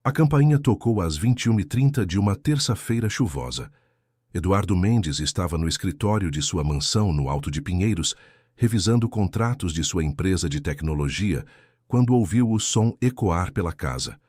A campainha tocou às 21h30 de uma terça-feira chuvosa. Eduardo Mendes estava no escritório de sua mansão no Alto de Pinheiros, revisando contratos de sua empresa de tecnologia, quando ouviu o som ecoar pela casa.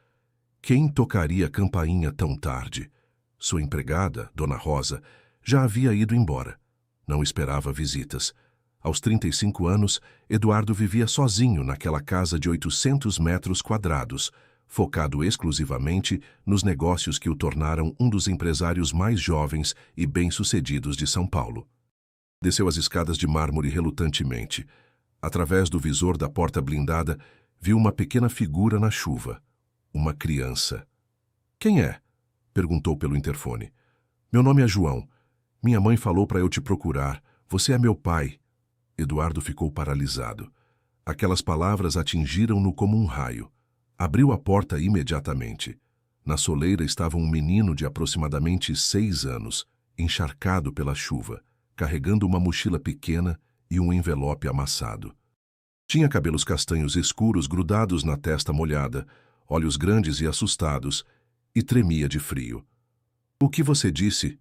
Quem tocaria a campainha tão tarde? Sua empregada, Dona Rosa, já havia ido embora. Não esperava visitas. Aos 35 anos, Eduardo vivia sozinho naquela casa de 800 metros quadrados, focado exclusivamente nos negócios que o tornaram um dos empresários mais jovens e bem-sucedidos de São Paulo. Desceu as escadas de mármore relutantemente. Através do visor da porta blindada, viu uma pequena figura na chuva. Uma criança. "Quem é?" perguntou pelo interfone. "Meu nome é João. Minha mãe falou para eu te procurar. Você é meu pai." Eduardo ficou paralisado. Aquelas palavras atingiram-no como um raio. Abriu a porta imediatamente. Na soleira estava um menino de aproximadamente 6 anos, encharcado pela chuva, carregando uma mochila pequena e um envelope amassado. Tinha cabelos castanhos escuros grudados na testa molhada, olhos grandes e assustados, e tremia de frio. "O que você disse?"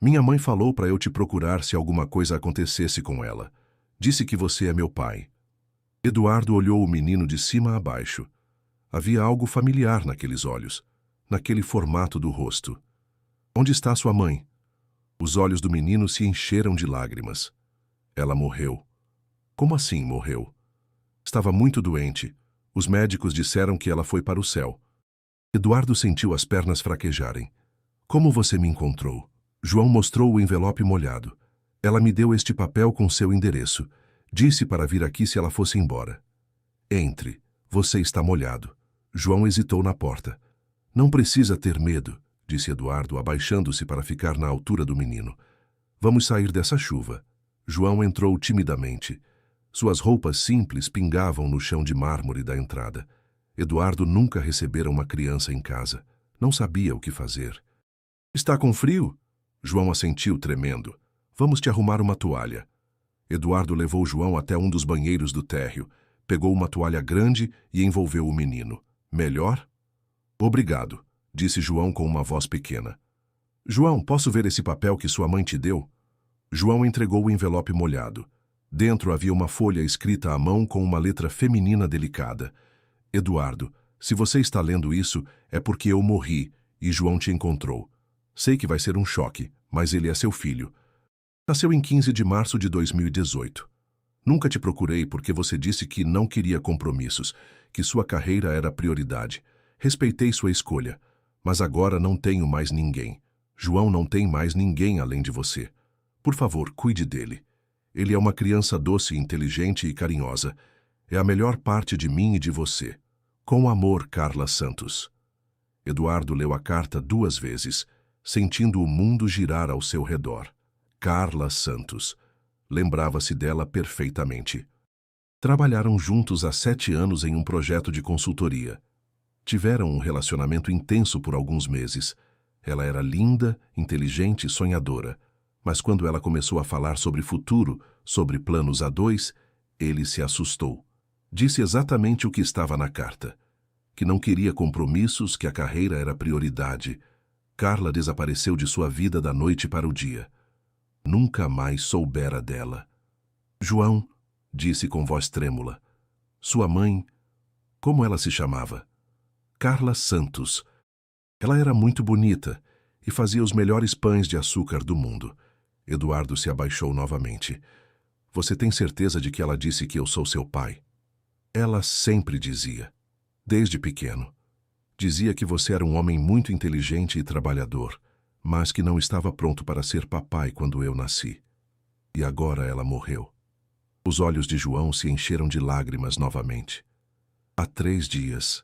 "Minha mãe falou para eu te procurar se alguma coisa acontecesse com ela. Disse que você é meu pai." Eduardo olhou o menino de cima a baixo. Havia algo familiar naqueles olhos, naquele formato do rosto. "Onde está sua mãe?" Os olhos do menino se encheram de lágrimas. "Ela morreu." "Como assim morreu?" "Estava muito doente. Os médicos disseram que ela foi para o céu." Eduardo sentiu as pernas fraquejarem. "Como você me encontrou?" João mostrou o envelope molhado. "Ela me deu este papel com seu endereço. Disse para vir aqui se ela fosse embora." "Entre. Você está molhado." João hesitou na porta. "Não precisa ter medo", disse Eduardo, abaixando-se para ficar na altura do menino. "Vamos sair dessa chuva." João entrou timidamente. Suas roupas simples pingavam no chão de mármore da entrada. Eduardo nunca recebera uma criança em casa. Não sabia o que fazer. "Está com frio?" João assentiu, tremendo. "Vamos te arrumar uma toalha." Eduardo levou João até um dos banheiros do térreo, pegou uma toalha grande e envolveu o menino. "Melhor?" "Obrigado", disse João com uma voz pequena. "João, posso ver esse papel que sua mãe te deu?" João entregou o envelope molhado. Dentro havia uma folha escrita à mão com uma letra feminina delicada. "Eduardo, se você está lendo isso, é porque eu morri e João te encontrou. Sei que vai ser um choque, mas ele é seu filho. Nasceu em 15 de março de 2018. Nunca te procurei porque você disse que não queria compromissos, que sua carreira era prioridade. Respeitei sua escolha, mas agora não tenho mais ninguém. João não tem mais ninguém além de você. Por favor, cuide dele. Ele é uma criança doce, inteligente e carinhosa. É a melhor parte de mim e de você. Com amor, Carla Santos." Eduardo leu a carta 2 vezes, sentindo o mundo girar ao seu redor. Carla Santos. Lembrava-se dela perfeitamente. Trabalharam juntos há 7 anos em um projeto de consultoria. Tiveram um relacionamento intenso por alguns meses. Ela era linda, inteligente e sonhadora. Mas quando ela começou a falar sobre futuro, sobre planos a 2, ele se assustou. Disse exatamente o que estava na carta. Que não queria compromissos, que a carreira era prioridade. Carla desapareceu de sua vida da noite para o dia. Nunca mais soubera dela. "João", disse com voz trêmula. "Sua mãe, como ela se chamava?" "Carla Santos. Ela era muito bonita e fazia os melhores pães de açúcar do mundo." Eduardo se abaixou novamente. "Você tem certeza de que ela disse que eu sou seu pai?" "Ela sempre dizia. Desde pequeno. Dizia que você era um homem muito inteligente e trabalhador, mas que não estava pronto para ser papai quando eu nasci. E agora ela morreu." Os olhos de João se encheram de lágrimas novamente. "Há 3 dias.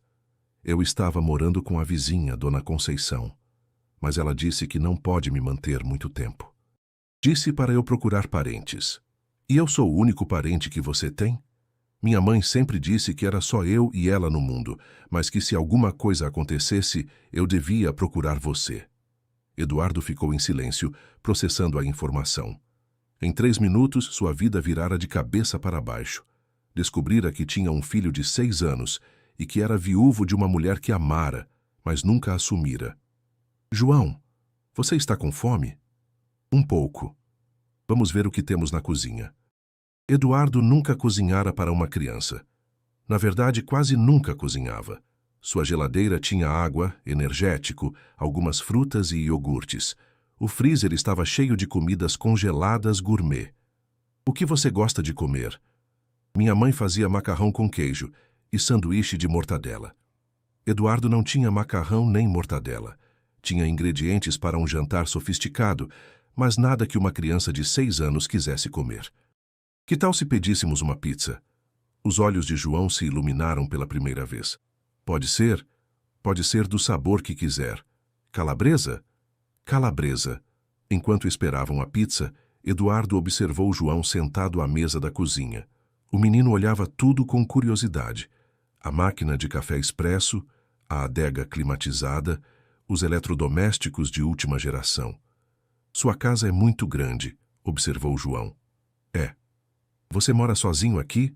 Eu estava morando com a vizinha, Dona Conceição, mas ela disse que não pode me manter muito tempo. Disse para eu procurar parentes. E eu sou o único parente que você tem? Minha mãe sempre disse que era só eu e ela no mundo, mas que se alguma coisa acontecesse, eu devia procurar você." Eduardo ficou em silêncio, processando a informação. Em 3 minutos, sua vida virara de cabeça para baixo. Descobrira que tinha um filho de 6 anos e que era viúvo de uma mulher que amara, mas nunca assumira. João, você está com fome? Um pouco. Vamos ver o que temos na cozinha. Eduardo nunca cozinhara para uma criança. Na verdade, quase nunca cozinhava. Sua geladeira tinha água, energético, algumas frutas e iogurtes. O freezer estava cheio de comidas congeladas gourmet. O que você gosta de comer? Minha mãe fazia macarrão com queijo e sanduíche de mortadela. Eduardo não tinha macarrão nem mortadela. Tinha ingredientes para um jantar sofisticado, mas nada que uma criança de 6 anos quisesse comer. Que tal se pedíssemos uma pizza? Os olhos de João se iluminaram pela primeira vez. Pode ser do sabor que quiser. Calabresa? Calabresa. Enquanto esperavam a pizza, Eduardo observou João sentado à mesa da cozinha. O menino olhava tudo com curiosidade. A máquina de café expresso, a adega climatizada, os eletrodomésticos de última geração. Sua casa é muito grande, observou João. É. Você mora sozinho aqui?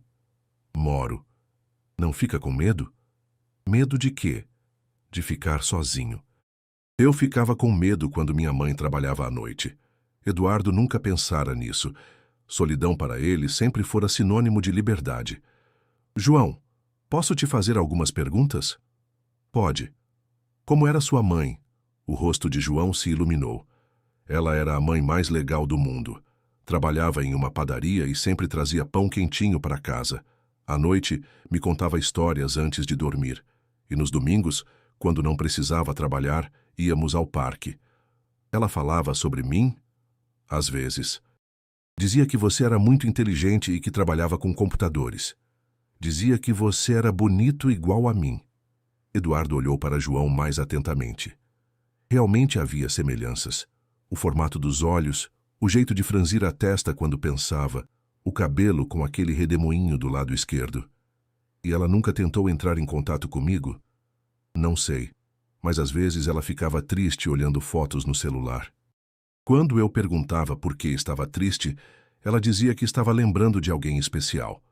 Moro. Não fica com medo? Medo de quê? De ficar sozinho. Eu ficava com medo quando minha mãe trabalhava à noite. Eduardo nunca pensara nisso. Solidão para ele sempre fora sinônimo de liberdade. João, posso te fazer algumas perguntas? Pode. Como era sua mãe? O rosto de João se iluminou. Ela era a mãe mais legal do mundo. Trabalhava em uma padaria e sempre trazia pão quentinho para casa. À noite, me contava histórias antes de dormir. E nos domingos, quando não precisava trabalhar, íamos ao parque. Ela falava sobre mim? Às vezes. Dizia que você era muito inteligente e que trabalhava com computadores. Dizia que você era bonito igual a mim. Eduardo olhou para João mais atentamente. Realmente havia semelhanças. O formato dos olhos, o jeito de franzir a testa quando pensava, o cabelo com aquele redemoinho do lado esquerdo. E ela nunca tentou entrar em contato comigo? Não sei, mas às vezes ela ficava triste olhando fotos no celular. Quando eu perguntava por que estava triste, ela dizia que estava lembrando de alguém especial.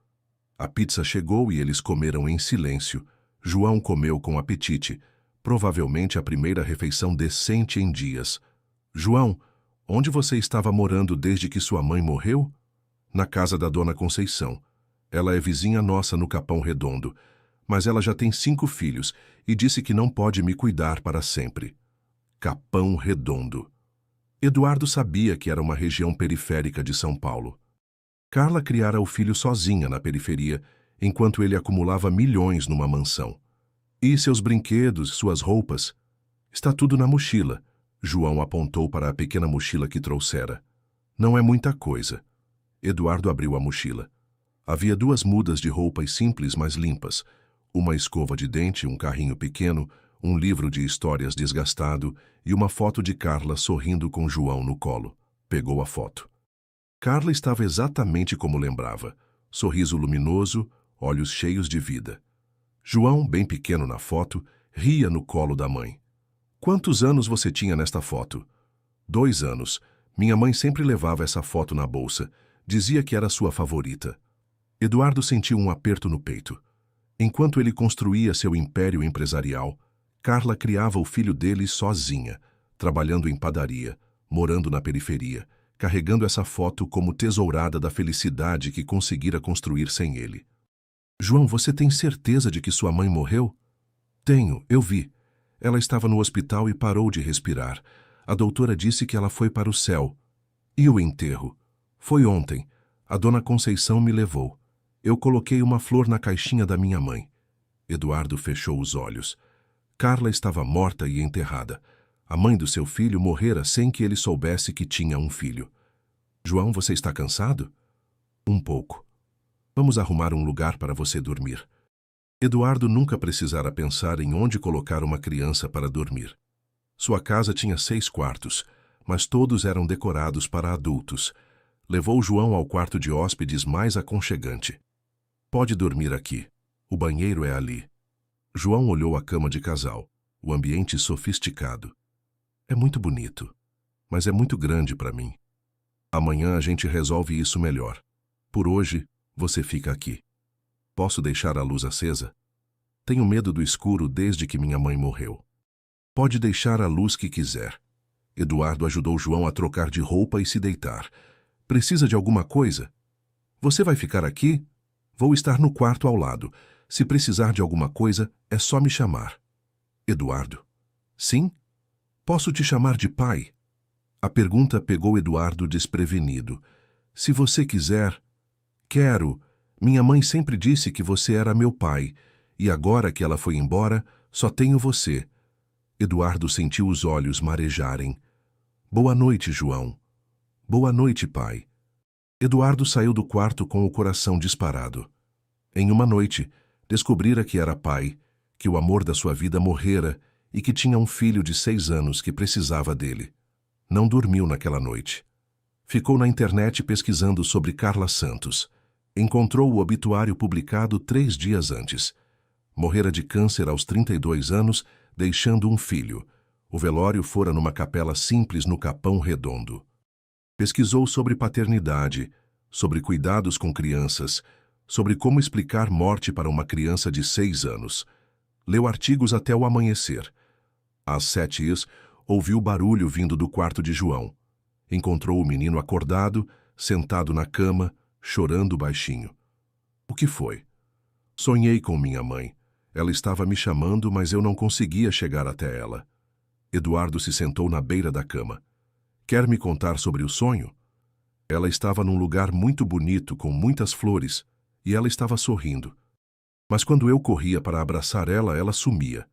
A pizza chegou e eles comeram em silêncio. João comeu com apetite, provavelmente a primeira refeição decente em dias. João, onde você estava morando desde que sua mãe morreu? Na casa da Dona Conceição. Ela é vizinha nossa no Capão Redondo, mas ela já tem 5 filhos e disse que não pode me cuidar para sempre. Capão Redondo. Eduardo sabia que era uma região periférica de São Paulo. Carla criara o filho sozinha na periferia, enquanto ele acumulava milhões numa mansão. E seus brinquedos, suas roupas? Está tudo na mochila. João apontou para a pequena mochila que trouxera. Não é muita coisa. Eduardo abriu a mochila. Havia 2 mudas de roupas simples, mas limpas. Uma escova de dente, um carrinho pequeno, um livro de histórias desgastado e uma foto de Carla sorrindo com João no colo. Pegou a foto. Carla estava exatamente como lembrava. Sorriso luminoso, olhos cheios de vida. João, bem pequeno na foto, ria no colo da mãe. Quantos anos você tinha nesta foto? 2 anos. Minha mãe sempre levava essa foto na bolsa. Dizia que era sua favorita. Eduardo sentiu um aperto no peito. Enquanto ele construía seu império empresarial, Carla criava o filho dele sozinha, trabalhando em padaria, morando na periferia, carregando essa foto como tesourada da felicidade que conseguira construir sem ele. João, você tem certeza de que sua mãe morreu? Tenho, eu vi. Ela estava no hospital e parou de respirar. A doutora disse que ela foi para o céu. E o enterro? Foi ontem. A Dona Conceição me levou. Eu coloquei uma flor na caixinha da minha mãe. Eduardo fechou os olhos. Carla estava morta e enterrada. A mãe do seu filho morrera sem que ele soubesse que tinha um filho. João, você está cansado? Um pouco. Vamos arrumar um lugar para você dormir. Eduardo nunca precisara pensar em onde colocar uma criança para dormir. Sua casa tinha 6 quartos, mas todos eram decorados para adultos. Levou João ao quarto de hóspedes mais aconchegante. Pode dormir aqui. O banheiro é ali. João olhou a cama de casal, o ambiente sofisticado. É muito bonito, mas é muito grande para mim. Amanhã a gente resolve isso melhor. Por hoje, você fica aqui. Posso deixar a luz acesa? Tenho medo do escuro desde que minha mãe morreu. Pode deixar a luz que quiser. Eduardo ajudou João a trocar de roupa e se deitar. Precisa de alguma coisa? Você vai ficar aqui? Vou estar no quarto ao lado. Se precisar de alguma coisa, é só me chamar. Eduardo. Sim? Posso te chamar de pai? A pergunta pegou Eduardo desprevenido. Se você quiser... Quero. Minha mãe sempre disse que você era meu pai, e agora que ela foi embora, só tenho você. Eduardo sentiu os olhos marejarem. Boa noite, João. Boa noite, pai. Eduardo saiu do quarto com o coração disparado. Em uma noite, descobrira que era pai, que o amor da sua vida morrera e que tinha um filho de 6 anos que precisava dele. Não dormiu naquela noite. Ficou na internet pesquisando sobre Carla Santos. Encontrou o obituário publicado 3 dias antes. Morrera de câncer aos 32 anos, deixando um filho. O velório fora numa capela simples no Capão Redondo. Pesquisou sobre paternidade, sobre cuidados com crianças, sobre como explicar morte para uma criança de 6 anos. Leu artigos até o amanhecer. Às 7h, ouviu barulho vindo do quarto de João. Encontrou o menino acordado, sentado na cama, chorando baixinho. O que foi? Sonhei com minha mãe. Ela estava me chamando, mas eu não conseguia chegar até ela. Eduardo se sentou na beira da cama. Quer me contar sobre o sonho? Ela estava num lugar muito bonito, com muitas flores, e ela estava sorrindo. Mas quando eu corria para abraçar ela, ela sumia.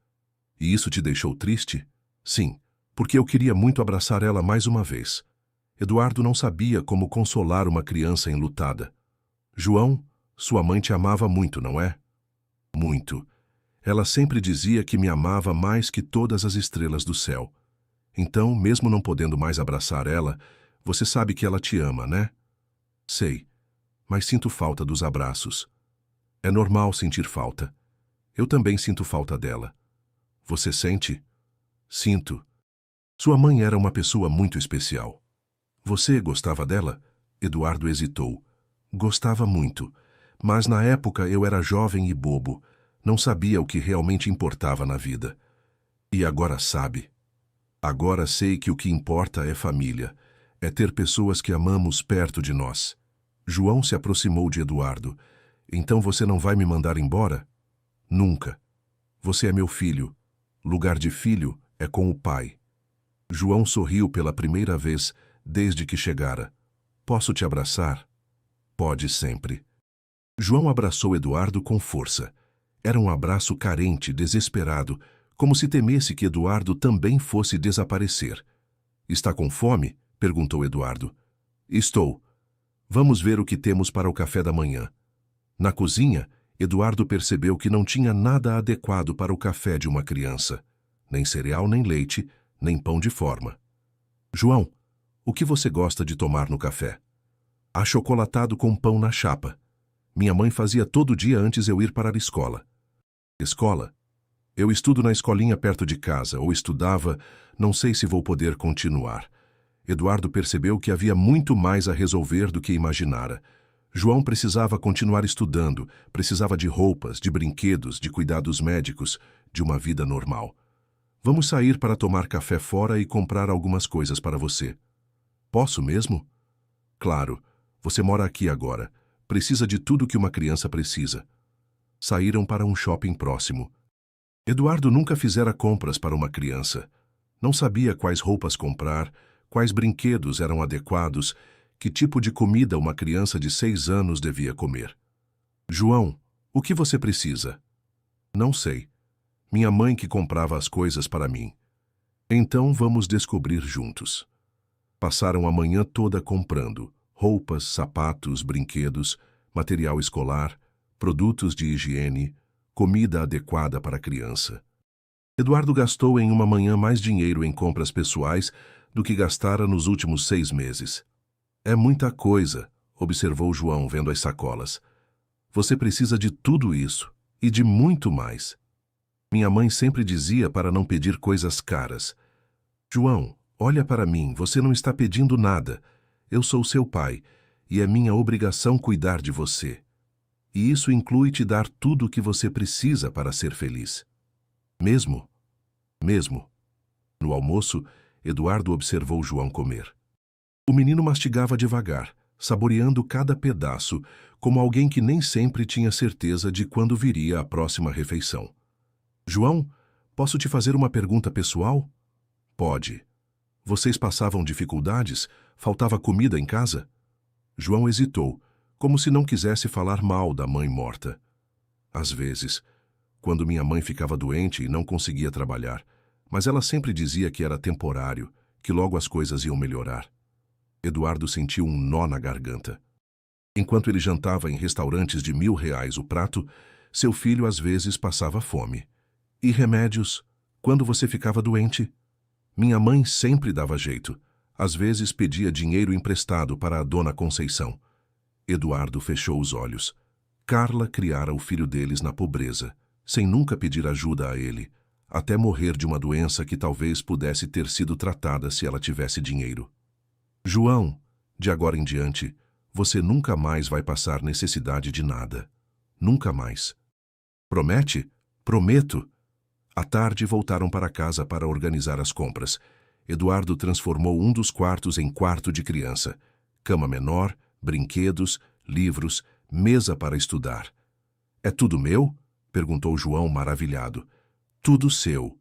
E isso te deixou triste? Sim, porque eu queria muito abraçar ela mais uma vez. Eduardo não sabia como consolar uma criança enlutada. João, sua mãe te amava muito, não é? Muito. Ela sempre dizia que me amava mais que todas as estrelas do céu. Então, mesmo não podendo mais abraçar ela, você sabe que ela te ama, né? Sei, mas sinto falta dos abraços. É normal sentir falta. Eu também sinto falta dela. Você sente? Sinto. Sua mãe era uma pessoa muito especial. Você gostava dela? Eduardo hesitou. Gostava muito, mas na época eu era jovem e bobo, não sabia o que realmente importava na vida. E agora sabe. Agora sei que o que importa é família, é ter pessoas que amamos perto de nós. João se aproximou de Eduardo. Então você não vai me mandar embora? Nunca. Você é meu filho. Lugar de filho é com o pai. João sorriu pela primeira vez desde que chegara. Posso te abraçar? Pode sempre. João abraçou Eduardo com força. Era um abraço carente, desesperado, como se temesse que Eduardo também fosse desaparecer. Está com fome? Perguntou Eduardo. Estou. Vamos ver o que temos para o café da manhã. Na cozinha, Eduardo percebeu que não tinha nada adequado para o café de uma criança. Nem cereal, nem leite, nem pão de forma. João, o que você gosta de tomar no café? Achocolatado com pão na chapa. Minha mãe fazia todo dia antes eu ir para a escola. Escola? Eu estudo na escolinha perto de casa, ou estudava, não sei se vou poder continuar. Eduardo percebeu que havia muito mais a resolver do que imaginara. João precisava continuar estudando, precisava de roupas, de brinquedos, de cuidados médicos, de uma vida normal. Vamos sair para tomar café fora e comprar algumas coisas para você. Posso mesmo? Claro, você mora aqui agora. Precisa de tudo que uma criança precisa. Saíram para um shopping próximo. Eduardo nunca fizera compras para uma criança. Não sabia quais roupas comprar, quais brinquedos eram adequados, que tipo de comida uma criança de 6 anos devia comer. João, o que você precisa? Não sei. Minha mãe que comprava as coisas para mim. Então vamos descobrir juntos. Passaram a manhã toda comprando roupas, sapatos, brinquedos, material escolar, produtos de higiene, comida adequada para a criança. Eduardo gastou em uma manhã mais dinheiro em compras pessoais do que gastara nos últimos 6 meses. É muita coisa, observou João vendo as sacolas. Você precisa de tudo isso e de muito mais. Minha mãe sempre dizia para não pedir coisas caras. João, olha para mim, você não está pedindo nada. Eu sou seu pai e é minha obrigação cuidar de você. E isso inclui te dar tudo o que você precisa para ser feliz. Mesmo? Mesmo. No almoço, Eduardo observou João comer. O menino mastigava devagar, saboreando cada pedaço, como alguém que nem sempre tinha certeza de quando viria a próxima refeição. João, posso te fazer uma pergunta pessoal? Pode. Vocês passavam dificuldades? Faltava comida em casa? João hesitou, como se não quisesse falar mal da mãe morta. Às vezes, quando minha mãe ficava doente e não conseguia trabalhar, mas ela sempre dizia que era temporário, que logo as coisas iam melhorar. Eduardo sentiu um nó na garganta. Enquanto ele jantava em restaurantes de R$ 1.000 o prato, seu filho às vezes passava fome. E remédios? Quando você ficava doente? Minha mãe sempre dava jeito. Às vezes pedia dinheiro emprestado para a dona Conceição. Eduardo fechou os olhos. Carla criara o filho deles na pobreza, sem nunca pedir ajuda a ele, até morrer de uma doença que talvez pudesse ter sido tratada se ela tivesse dinheiro. João, de agora em diante, você nunca mais vai passar necessidade de nada. Nunca mais. Promete? Prometo. À tarde voltaram para casa para organizar as compras. Eduardo transformou um dos quartos em quarto de criança. Cama menor, brinquedos, livros, mesa para estudar. É tudo meu? Perguntou João maravilhado. Tudo seu.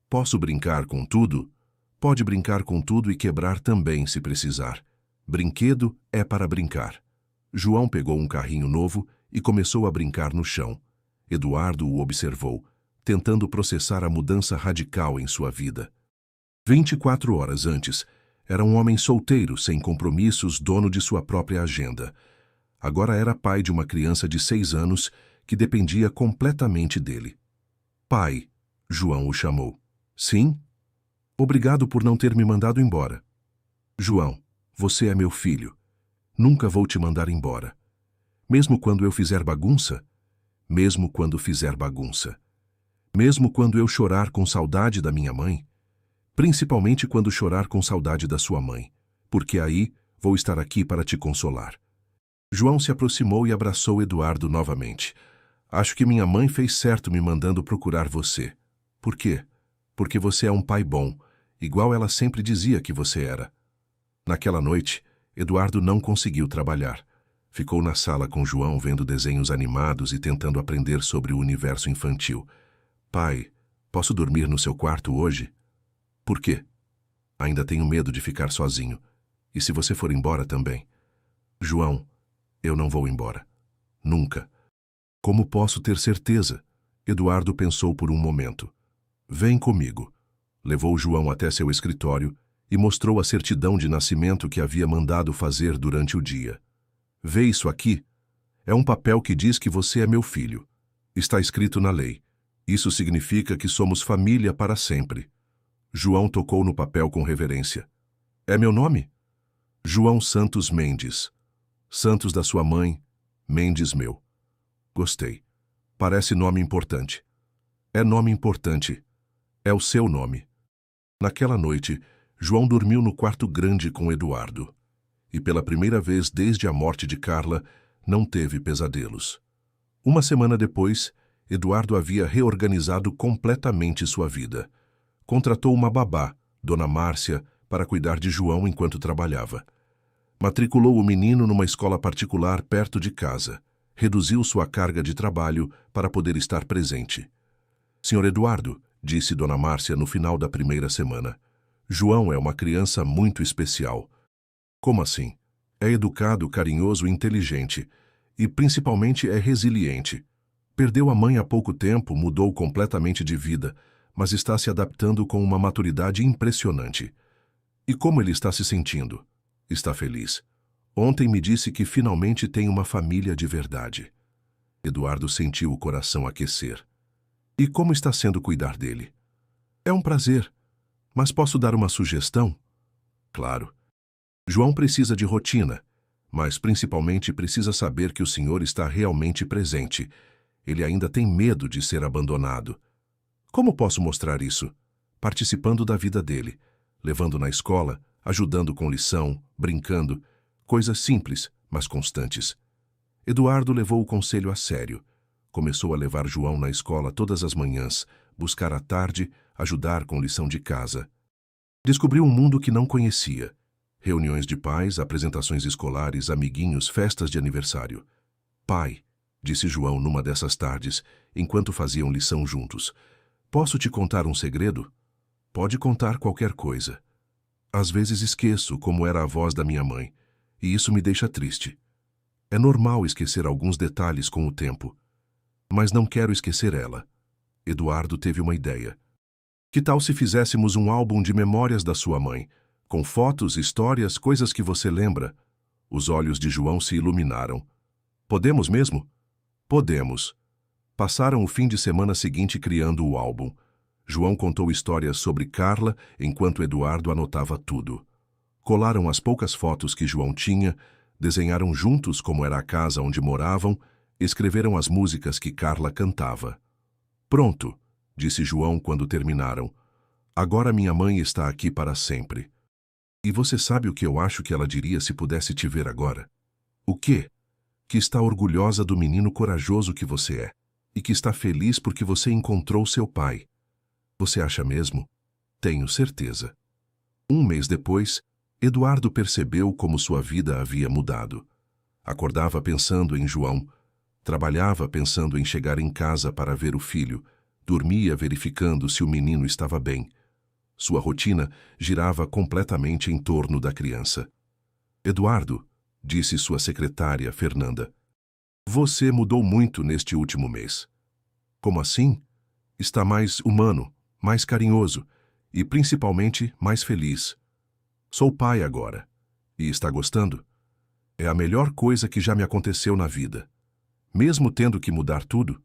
Posso brincar com tudo? Pode brincar com tudo e quebrar também, se precisar. Brinquedo é para brincar. João pegou um carrinho novo e começou a brincar no chão. Eduardo o observou, tentando processar a mudança radical em sua vida. 24 horas antes, era um homem solteiro, sem compromissos, dono de sua própria agenda. Agora era pai de uma criança de 6 anos que dependia completamente dele. Pai, João o chamou. Sim? Obrigado por não ter me mandado embora. João, você é meu filho. Nunca vou te mandar embora. Mesmo quando eu fizer bagunça? Mesmo quando fizer bagunça. Mesmo quando eu chorar com saudade da minha mãe? Principalmente quando chorar com saudade da sua mãe, porque aí vou estar aqui para te consolar. João se aproximou e abraçou Eduardo novamente. Acho que minha mãe fez certo me mandando procurar você. Por quê? Porque você é um pai bom, igual ela sempre dizia que você era. Naquela noite, Eduardo não conseguiu trabalhar. Ficou na sala com João vendo desenhos animados e tentando aprender sobre o universo infantil. Pai, posso dormir no seu quarto hoje? Por quê? Ainda tenho medo de ficar sozinho. E se você for embora também? João, eu não vou embora. Nunca. Como posso ter certeza? Eduardo pensou por um momento. Vem comigo. Levou João até seu escritório e mostrou a certidão de nascimento que havia mandado fazer durante o dia. Vê isso aqui? É um papel que diz que você é meu filho. Está escrito na lei. Isso significa que somos família para sempre. João tocou no papel com reverência. É meu nome? João Santos Mendes. Santos da sua mãe, Mendes meu. Gostei. Parece nome importante. É nome importante. É o seu nome. Naquela noite, João dormiu no quarto grande com Eduardo. E pela primeira vez desde a morte de Carla, não teve pesadelos. Uma semana depois, Eduardo havia reorganizado completamente sua vida. Contratou uma babá, Dona Márcia, para cuidar de João enquanto trabalhava. Matriculou o menino numa escola particular perto de casa. Reduziu sua carga de trabalho para poder estar presente. Senhor Eduardo, disse Dona Márcia no final da primeira semana, João é uma criança muito especial. Como assim? É educado, carinhoso e inteligente. E principalmente é resiliente. Perdeu a mãe há pouco tempo, mudou completamente de vida, mas está se adaptando com uma maturidade impressionante. E como ele está se sentindo? Está feliz. Ontem me disse que finalmente tem uma família de verdade. Eduardo sentiu o coração aquecer. E como está sendo cuidar dele? É um prazer, mas posso dar uma sugestão? Claro. João precisa de rotina, mas principalmente precisa saber que o Senhor está realmente presente. Ele ainda tem medo de ser abandonado. Como posso mostrar isso? Participando da vida dele, levando na escola, ajudando com lição, brincando, coisas simples, mas constantes. Eduardo levou o conselho a sério. Começou a levar João na escola todas as manhãs, buscar à tarde, ajudar com lição de casa. Descobri um mundo que não conhecia. Reuniões de pais, apresentações escolares, amiguinhos, festas de aniversário. Pai, disse João numa dessas tardes, enquanto faziam lição juntos, posso te contar um segredo? Pode contar qualquer coisa. Às vezes esqueço como era a voz da minha mãe, e isso me deixa triste. É normal esquecer alguns detalhes com o tempo. Mas não quero esquecer ela. Eduardo teve uma ideia. Que tal se fizéssemos um álbum de memórias da sua mãe, com fotos, histórias, coisas que você lembra? Os olhos de João se iluminaram. Podemos mesmo? Podemos. Passaram o fim de semana seguinte criando o álbum. João contou histórias sobre Carla, enquanto Eduardo anotava tudo. Colaram as poucas fotos que João tinha, desenharam juntos como era a casa onde moravam, escreveram as músicas que Carla cantava. Pronto, disse João quando terminaram. Agora minha mãe está aqui para sempre. E você sabe o que eu acho que ela diria se pudesse te ver agora? O quê? Que está orgulhosa do menino corajoso que você é, e que está feliz porque você encontrou seu pai. Você acha mesmo? Tenho certeza. Um mês depois, Eduardo percebeu como sua vida havia mudado. Acordava pensando em João, trabalhava pensando em chegar em casa para ver o filho, dormia verificando se o menino estava bem. Sua rotina girava completamente em torno da criança. Eduardo, disse sua secretária, Fernanda, você mudou muito neste último mês. Como assim? Está mais humano, mais carinhoso e, principalmente, mais feliz. Sou pai agora. E está gostando? É a melhor coisa que já me aconteceu na vida. Mesmo tendo que mudar tudo?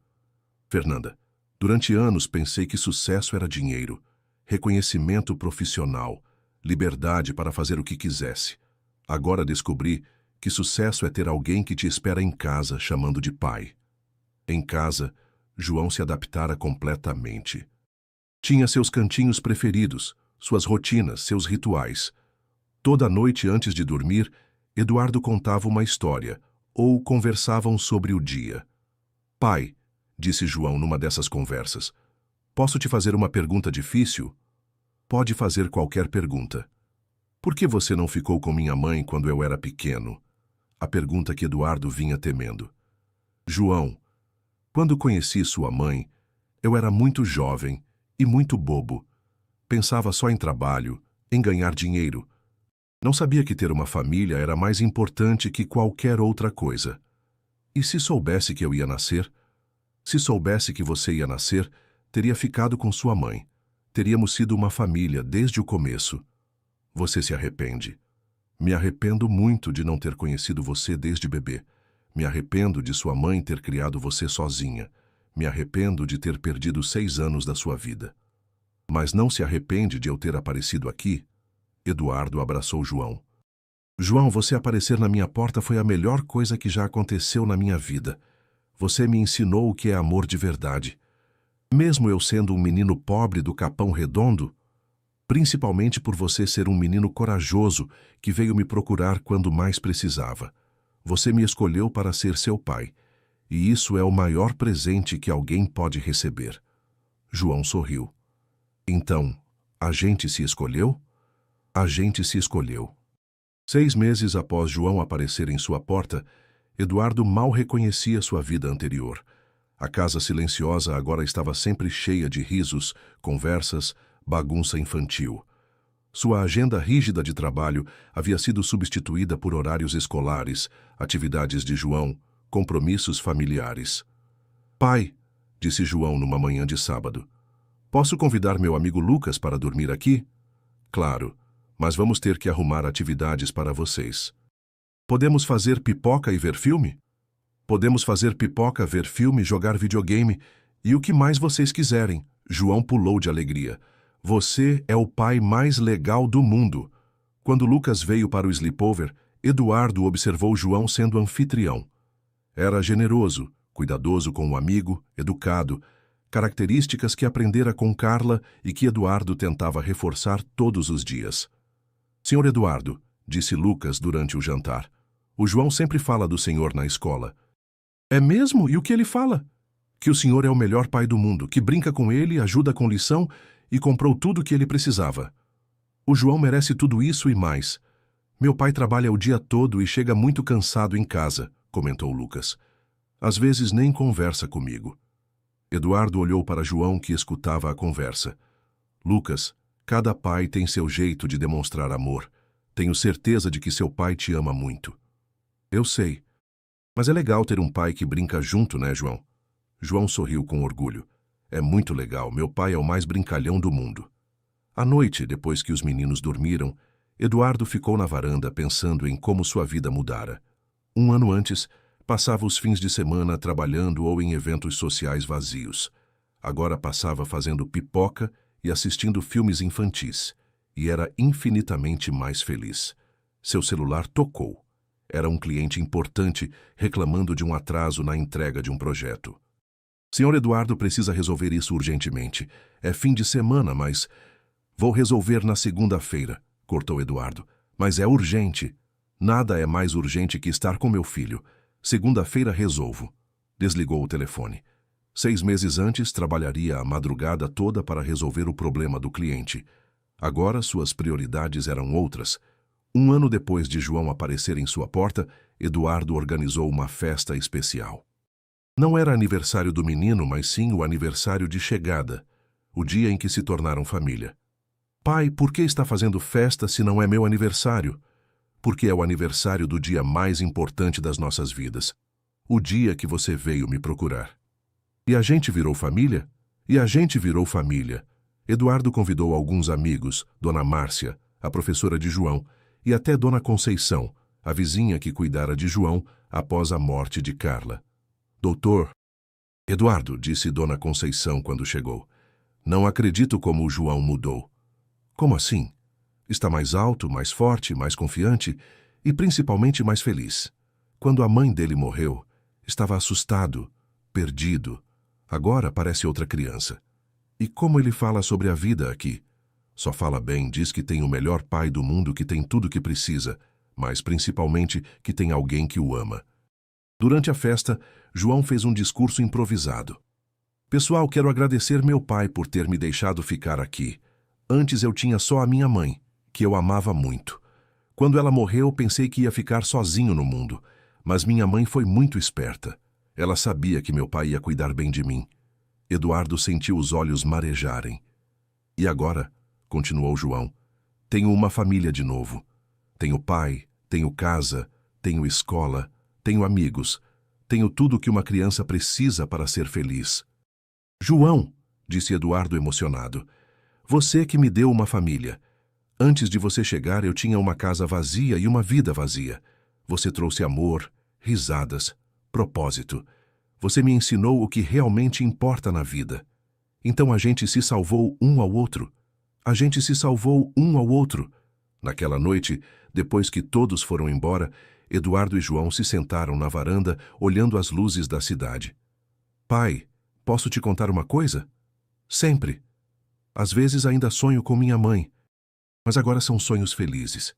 Fernanda, durante anos pensei que sucesso era dinheiro, reconhecimento profissional, liberdade para fazer o que quisesse. Agora descobri que sucesso é ter alguém que te espera em casa, chamando de pai. Em casa, João se adaptara completamente. Tinha seus cantinhos preferidos, suas rotinas, seus rituais. Toda noite antes de dormir, Eduardo contava uma história, ou conversavam sobre o dia. Pai, disse João numa dessas conversas, posso te fazer uma pergunta difícil? Pode fazer qualquer pergunta. Por que você não ficou com minha mãe quando eu era pequeno? A pergunta que Eduardo vinha temendo. João, quando conheci sua mãe, eu era muito jovem e muito bobo. Pensava só em trabalho, em ganhar dinheiro. Não sabia que ter uma família era mais importante que qualquer outra coisa. E se soubesse que eu ia nascer? Se soubesse que você ia nascer, teria ficado com sua mãe. Teríamos sido uma família desde o começo. Você se arrepende. Me arrependo muito de não ter conhecido você desde bebê. Me arrependo de sua mãe ter criado você sozinha. Me arrependo de ter perdido 6 anos da sua vida. Mas não se arrepende de eu ter aparecido aqui? Eduardo abraçou João. João, você aparecer na minha porta foi a melhor coisa que já aconteceu na minha vida. Você me ensinou o que é amor de verdade. Mesmo eu sendo um menino pobre do Capão Redondo, principalmente por você ser um menino corajoso que veio me procurar quando mais precisava. Você me escolheu para ser seu pai, e isso é o maior presente que alguém pode receber. João sorriu. Então, a gente se escolheu? A gente se escolheu. 6 meses após João aparecer em sua porta, Eduardo mal reconhecia sua vida anterior. A casa silenciosa agora estava sempre cheia de risos, conversas, bagunça infantil. Sua agenda rígida de trabalho havia sido substituída por horários escolares, atividades de João, compromissos familiares. Pai, disse João numa manhã de sábado, posso convidar meu amigo Lucas para dormir aqui? Claro, mas vamos ter que arrumar atividades para vocês. Podemos fazer pipoca e ver filme? Podemos fazer pipoca, ver filme, jogar videogame e o que mais vocês quiserem. João pulou de alegria. Você é o pai mais legal do mundo. Quando Lucas veio para o sleepover, Eduardo observou João sendo anfitrião. Era generoso, cuidadoso com o amigo, educado, características que aprendera com Carla e que Eduardo tentava reforçar todos os dias. Senhor Eduardo, disse Lucas durante o jantar, o João sempre fala do senhor na escola. É mesmo? E o que ele fala? Que o senhor é o melhor pai do mundo, que brinca com ele, ajuda com lição e comprou tudo o que ele precisava. O João merece tudo isso e mais. Meu pai trabalha o dia todo e chega muito cansado em casa, comentou Lucas. Às vezes nem conversa comigo. Eduardo olhou para João, que escutava a conversa. Lucas, cada pai tem seu jeito de demonstrar amor. Tenho certeza de que seu pai te ama muito. Eu sei. Mas é legal ter um pai que brinca junto, né, João? João sorriu com orgulho. É muito legal, meu pai é o mais brincalhão do mundo. À noite, depois que os meninos dormiram, Eduardo ficou na varanda pensando em como sua vida mudara. Um ano antes, passava os fins de semana trabalhando ou em eventos sociais vazios. Agora passava fazendo pipoca e assistindo filmes infantis, e era infinitamente mais feliz. Seu celular tocou. Era um cliente importante reclamando de um atraso na entrega de um projeto. Senhor Eduardo precisa resolver isso urgentemente. É fim de semana, mas... Vou resolver na segunda-feira, cortou Eduardo. Mas é urgente. Nada é mais urgente que estar com meu filho. Segunda-feira resolvo. Desligou o telefone. 6 meses antes, trabalharia a madrugada toda para resolver o problema do cliente. Agora, suas prioridades eram outras. Um ano depois de João aparecer em sua porta, Eduardo organizou uma festa especial. Não era aniversário do menino, mas sim o aniversário de chegada, o dia em que se tornaram família. Pai, por que está fazendo festa se não é meu aniversário? Porque é o aniversário do dia mais importante das nossas vidas. O dia que você veio me procurar. E a gente virou família? E a gente virou família. Eduardo convidou alguns amigos, Dona Márcia, a professora de João, e até Dona Conceição, a vizinha que cuidara de João após a morte de Carla. Doutor, Eduardo, disse Dona Conceição quando chegou, não acredito como o João mudou. Como assim? Está mais alto, mais forte, mais confiante e principalmente mais feliz. Quando a mãe dele morreu, estava assustado, perdido. Agora parece outra criança. E como ele fala sobre a vida aqui? Só fala bem, diz que tem o melhor pai do mundo, que tem tudo o que precisa, mas principalmente que tem alguém que o ama. Durante a festa, João fez um discurso improvisado. Pessoal, quero agradecer meu pai por ter me deixado ficar aqui. Antes eu tinha só a minha mãe, que eu amava muito. Quando ela morreu, pensei que ia ficar sozinho no mundo, mas minha mãe foi muito esperta. Ela sabia que meu pai ia cuidar bem de mim. Eduardo sentiu os olhos marejarem. E agora, continuou João, tenho uma família de novo. Tenho pai, tenho casa, tenho escola, tenho amigos, tenho tudo o que uma criança precisa para ser feliz. João, disse Eduardo emocionado, você que me deu uma família. Antes de você chegar, eu tinha uma casa vazia e uma vida vazia. Você trouxe amor, risadas, propósito. Você me ensinou o que realmente importa na vida. Então a gente se salvou um ao outro. A gente se salvou um ao outro. Naquela noite, depois que todos foram embora, Eduardo e João se sentaram na varanda, olhando as luzes da cidade. Pai, posso te contar uma coisa? Sempre. Às vezes ainda sonho com minha mãe, mas agora são sonhos felizes.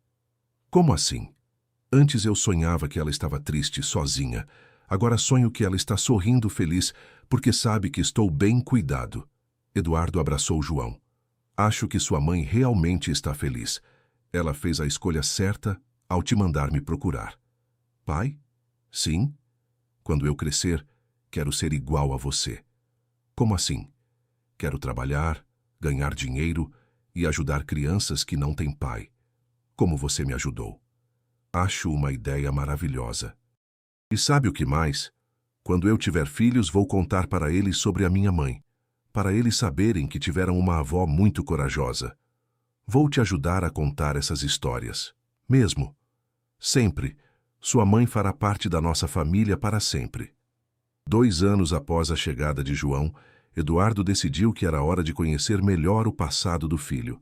Como assim? Antes eu sonhava que ela estava triste, sozinha. Agora sonho que ela está sorrindo feliz, porque sabe que estou bem cuidado. Eduardo abraçou João. Acho que sua mãe realmente está feliz. Ela fez a escolha certa ao te mandar me procurar. Pai? Sim. Quando eu crescer, quero ser igual a você. Como assim? Quero trabalhar, ganhar dinheiro e ajudar crianças que não têm pai, como você me ajudou. Acho uma ideia maravilhosa. E sabe o que mais? Quando eu tiver filhos, vou contar para eles sobre a minha mãe, para eles saberem que tiveram uma avó muito corajosa. Vou te ajudar a contar essas histórias. Mesmo. Sempre. Sua mãe fará parte da nossa família para sempre. 2 anos após a chegada de João, Eduardo decidiu que era hora de conhecer melhor o passado do filho.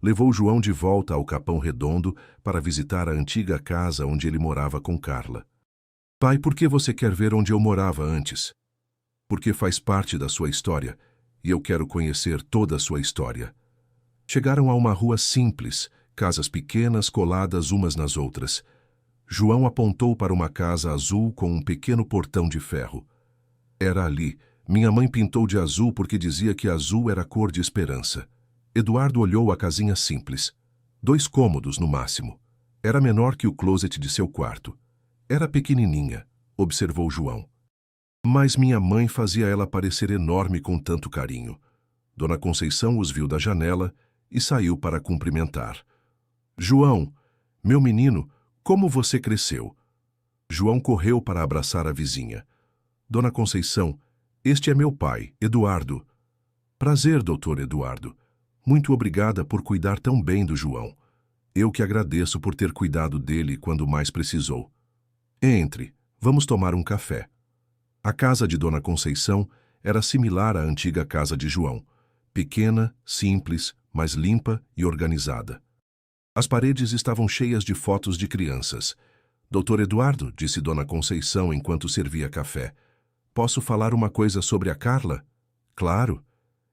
Levou João de volta ao Capão Redondo para visitar a antiga casa onde ele morava com Carla. Pai, por que você quer ver onde eu morava antes? Porque faz parte da sua história, e eu quero conhecer toda a sua história. Chegaram a uma rua simples, casas pequenas coladas umas nas outras. João apontou para uma casa azul com um pequeno portão de ferro. Era ali. Minha mãe pintou de azul porque dizia que azul era a cor de esperança. Eduardo olhou a casinha simples. 2 cômodos no máximo. Era menor que o closet de seu quarto. Era pequenininha, observou João. Mas minha mãe fazia ela parecer enorme com tanto carinho. Dona Conceição os viu da janela e saiu para cumprimentar. João, meu menino, como você cresceu? João correu para abraçar a vizinha. Dona Conceição, este é meu pai, Eduardo. Prazer, doutor Eduardo. Muito obrigada por cuidar tão bem do João. Eu que agradeço por ter cuidado dele quando mais precisou. Entre, vamos tomar um café. A casa de Dona Conceição era similar à antiga casa de João. Pequena, simples, mas limpa e organizada. As paredes estavam cheias de fotos de crianças. Doutor Eduardo, disse Dona Conceição enquanto servia café, posso falar uma coisa sobre a Carla? Claro.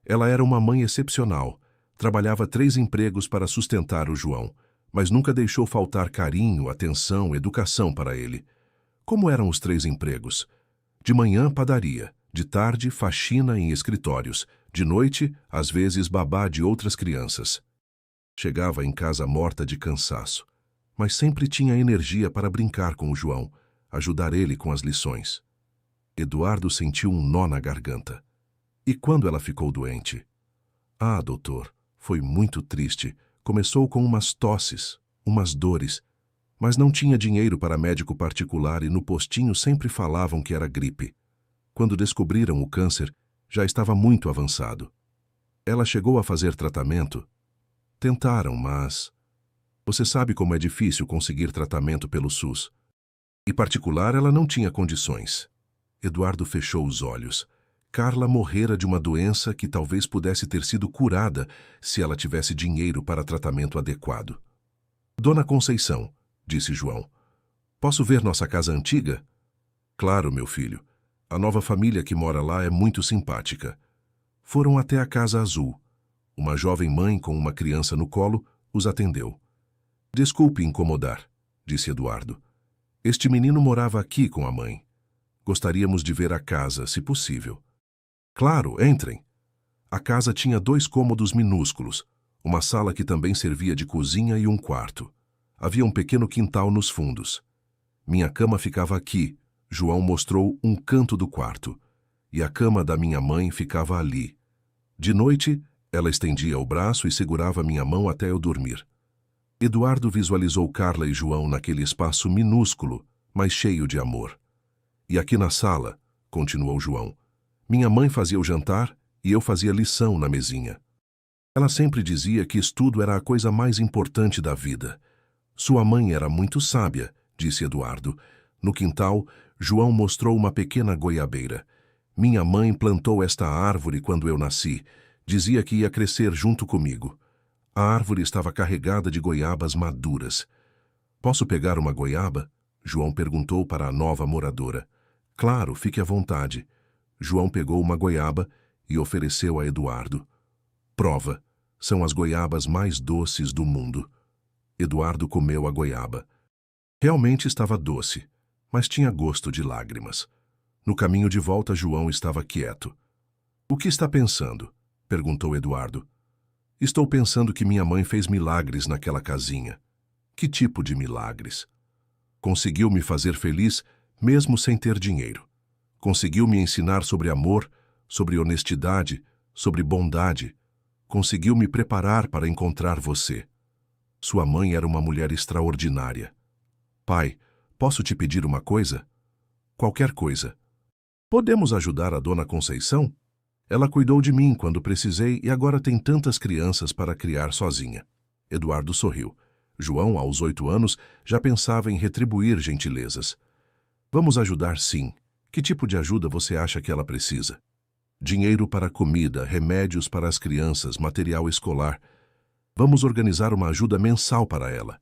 Ela era uma mãe excepcional. Trabalhava 3 empregos para sustentar o João, mas nunca deixou faltar carinho, atenção, educação para ele. Como eram os 3 empregos? De manhã, padaria. De tarde, faxina em escritórios. De noite, às vezes babá de outras crianças. Chegava em casa morta de cansaço, mas sempre tinha energia para brincar com o João, ajudar ele com as lições. Eduardo sentiu um nó na garganta. E quando ela ficou doente? Ah, doutor, foi muito triste. Começou com umas tosses, umas dores, mas não tinha dinheiro para médico particular e no postinho sempre falavam que era gripe. Quando descobriram o câncer, já estava muito avançado. Ela chegou a fazer tratamento? Tentaram, mas... Você sabe como é difícil conseguir tratamento pelo SUS. Em particular, ela não tinha condições. Eduardo fechou os olhos. Carla morrera de uma doença que talvez pudesse ter sido curada se ela tivesse dinheiro para tratamento adequado. Dona Conceição, disse João, posso ver nossa casa antiga? Claro, meu filho. A nova família que mora lá é muito simpática. Foram até a Casa Azul. Uma jovem mãe com uma criança no colo os atendeu. Desculpe incomodar, disse Eduardo. Este menino morava aqui com a mãe. Gostaríamos de ver a casa, se possível. Claro, entrem. A casa tinha 2 cômodos minúsculos, uma sala que também servia de cozinha e um quarto. Havia um pequeno quintal nos fundos. Minha cama ficava aqui. João mostrou um canto do quarto. E a cama da minha mãe ficava ali. De noite, ela estendia o braço e segurava minha mão até eu dormir. Eduardo visualizou Carla e João naquele espaço minúsculo, mas cheio de amor. E aqui na sala, continuou João, minha mãe fazia o jantar e eu fazia lição na mesinha. Ela sempre dizia que estudo era a coisa mais importante da vida. Sua mãe era muito sábia, disse Eduardo. No quintal, João mostrou uma pequena goiabeira. Minha mãe plantou esta árvore quando eu nasci. Dizia que ia crescer junto comigo. A árvore estava carregada de goiabas maduras. Posso pegar uma goiaba? João perguntou para a nova moradora. Claro, fique à vontade. João pegou uma goiaba e ofereceu a Eduardo. Prova, são as goiabas mais doces do mundo. Eduardo comeu a goiaba. Realmente estava doce, mas tinha gosto de lágrimas. No caminho de volta, João estava quieto. O que está pensando? Perguntou Eduardo. Estou pensando que minha mãe fez milagres naquela casinha. Que tipo de milagres? Conseguiu me fazer feliz mesmo sem ter dinheiro. Conseguiu me ensinar sobre amor, sobre honestidade, sobre bondade. Conseguiu me preparar para encontrar você. Sua mãe era uma mulher extraordinária. Pai, posso te pedir uma coisa? Qualquer coisa. Podemos ajudar a Dona Conceição? Ela cuidou de mim quando precisei e agora tem tantas crianças para criar sozinha. Eduardo sorriu. João, aos 8 anos, já pensava em retribuir gentilezas. Vamos ajudar, sim. Que tipo de ajuda você acha que ela precisa? Dinheiro para comida, remédios para as crianças, material escolar. Vamos organizar uma ajuda mensal para ela.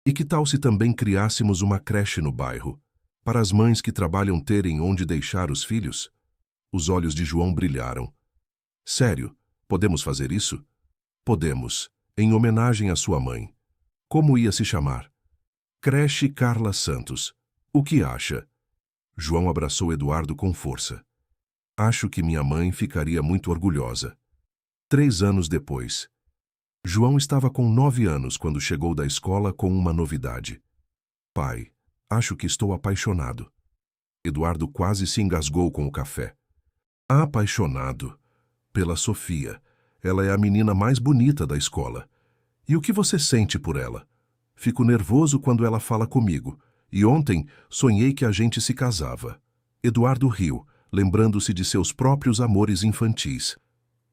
E que tal se também criássemos uma creche no bairro, para as mães que trabalham terem onde deixar os filhos? Os olhos de João brilharam. Sério, podemos fazer isso? Podemos, em homenagem à sua mãe. Como ia se chamar? Creche Carla Santos. O que acha? João abraçou Eduardo com força. Acho que minha mãe ficaria muito orgulhosa. 3 anos depois. João estava com 9 anos quando chegou da escola com uma novidade. Pai, acho que estou apaixonado. Eduardo quase se engasgou com o café. Apaixonado? Pela Sofia. Ela é a menina mais bonita da escola. E o que você sente por ela? Fico nervoso quando ela fala comigo. E ontem sonhei que a gente se casava. Eduardo riu, lembrando-se de seus próprios amores infantis.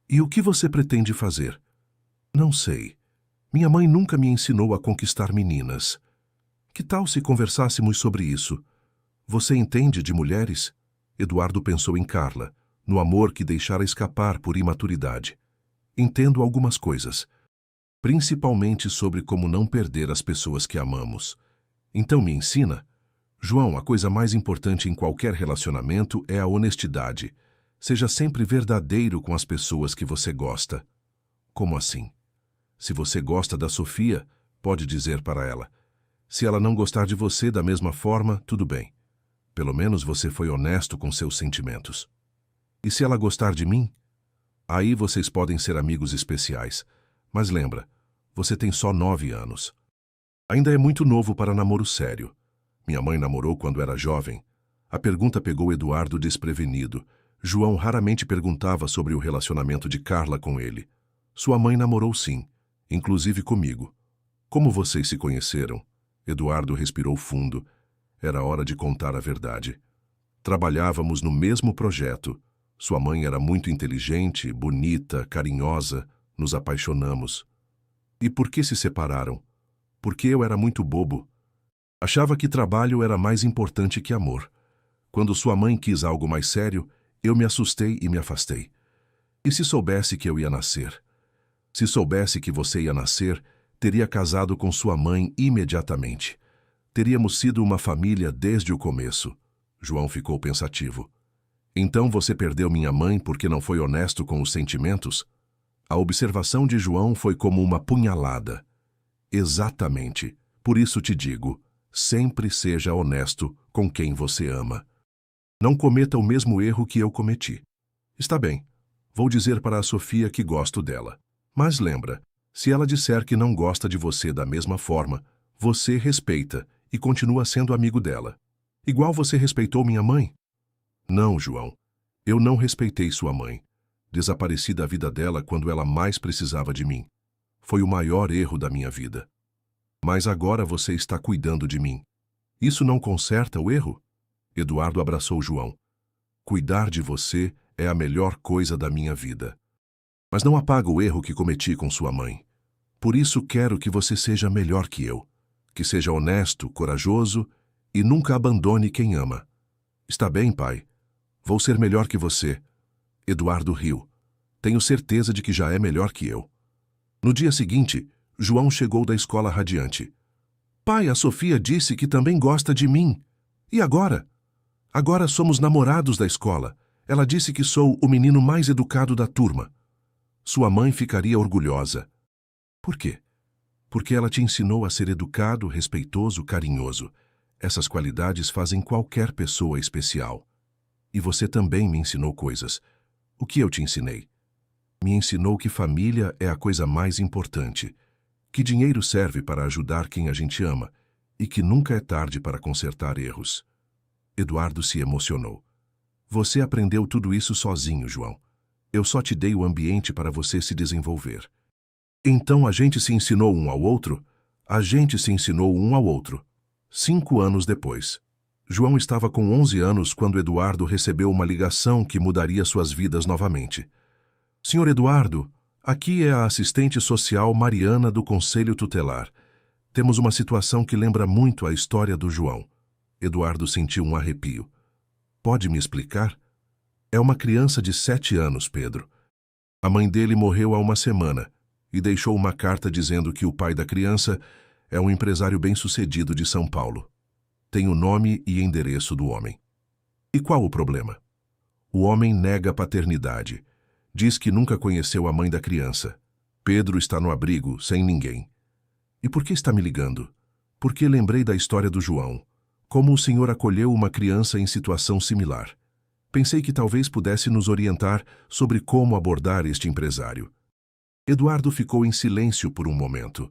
E o que você pretende fazer? Não sei. Minha mãe nunca me ensinou a conquistar meninas. Que tal se conversássemos sobre isso? Você entende de mulheres? Eduardo pensou em Carla, no amor que deixara escapar por imaturidade. Entendo algumas coisas, principalmente sobre como não perder as pessoas que amamos. Então me ensina? João, a coisa mais importante em qualquer relacionamento é a honestidade. Seja sempre verdadeiro com as pessoas que você gosta. Como assim? Se você gosta da Sofia, pode dizer para ela. Se ela não gostar de você da mesma forma, tudo bem. Pelo menos você foi honesto com seus sentimentos. E se ela gostar de mim? Aí vocês podem ser amigos especiais. Mas lembra, você tem só 9 anos. Ainda é muito novo para namoro sério. Minha mãe namorou quando era jovem. A pergunta pegou Eduardo desprevenido. João raramente perguntava sobre o relacionamento de Carla com ele. Sua mãe namorou sim, inclusive comigo. Como vocês se conheceram? Eduardo respirou fundo. Era hora de contar a verdade. Trabalhávamos no mesmo projeto. Sua mãe era muito inteligente, bonita, carinhosa. Nos apaixonamos. E por que se separaram? Porque eu era muito bobo. Achava que trabalho era mais importante que amor. Quando sua mãe quis algo mais sério, eu me assustei e me afastei. E se soubesse que eu ia nascer? Se soubesse que você ia nascer, teria casado com sua mãe imediatamente. Teríamos sido uma família desde o começo. João ficou pensativo. Então você perdeu minha mãe porque não foi honesto com os sentimentos? A observação de João foi como uma punhalada. Exatamente. Por isso te digo, sempre seja honesto com quem você ama. Não cometa o mesmo erro que eu cometi. Está bem, vou dizer para a Sofia que gosto dela. Mas lembra, se ela disser que não gosta de você da mesma forma, você respeita e continua sendo amigo dela. Igual você respeitou minha mãe? Não, João. Eu não respeitei sua mãe. Desapareci da vida dela quando ela mais precisava de mim. Foi o maior erro da minha vida. Mas agora você está cuidando de mim. Isso não conserta o erro? Eduardo abraçou João. Cuidar de você é a melhor coisa da minha vida. Mas não apaga o erro que cometi com sua mãe. Por isso quero que você seja melhor que eu. Que seja honesto, corajoso e nunca abandone quem ama. Está bem, pai? Vou ser melhor que você. Eduardo riu. Tenho certeza de que já é melhor que eu. No dia seguinte, João chegou da escola radiante. Pai, a Sofia disse que também gosta de mim. E agora? Agora somos namorados da escola. Ela disse que sou o menino mais educado da turma. Sua mãe ficaria orgulhosa. Por quê? Porque ela te ensinou a ser educado, respeitoso, carinhoso. Essas qualidades fazem qualquer pessoa especial. E você também me ensinou coisas. O que eu te ensinei? Me ensinou que família é a coisa mais importante, que dinheiro serve para ajudar quem a gente ama e que nunca é tarde para consertar erros. Eduardo se emocionou. Você aprendeu tudo isso sozinho, João. Eu só te dei o ambiente para você se desenvolver. Então a gente se ensinou um ao outro? A gente se ensinou um ao outro. 5 anos depois. João estava com 11 anos quando Eduardo recebeu uma ligação que mudaria suas vidas novamente. Senhor Eduardo, aqui é a assistente social Mariana do Conselho Tutelar. Temos uma situação que lembra muito a história do João. Eduardo sentiu um arrepio. Pode me explicar? É uma criança de 7 anos, Pedro. A mãe dele morreu há uma semana e deixou uma carta dizendo que o pai da criança é um empresário bem-sucedido de São Paulo. Tem o nome e endereço do homem. E qual o problema? O homem nega a paternidade. Diz que nunca conheceu a mãe da criança. Pedro está no abrigo, sem ninguém. E por que está me ligando? Porque lembrei da história do João. Como o senhor acolheu uma criança em situação similar. Pensei que talvez pudesse nos orientar sobre como abordar este empresário. Eduardo ficou em silêncio por um momento.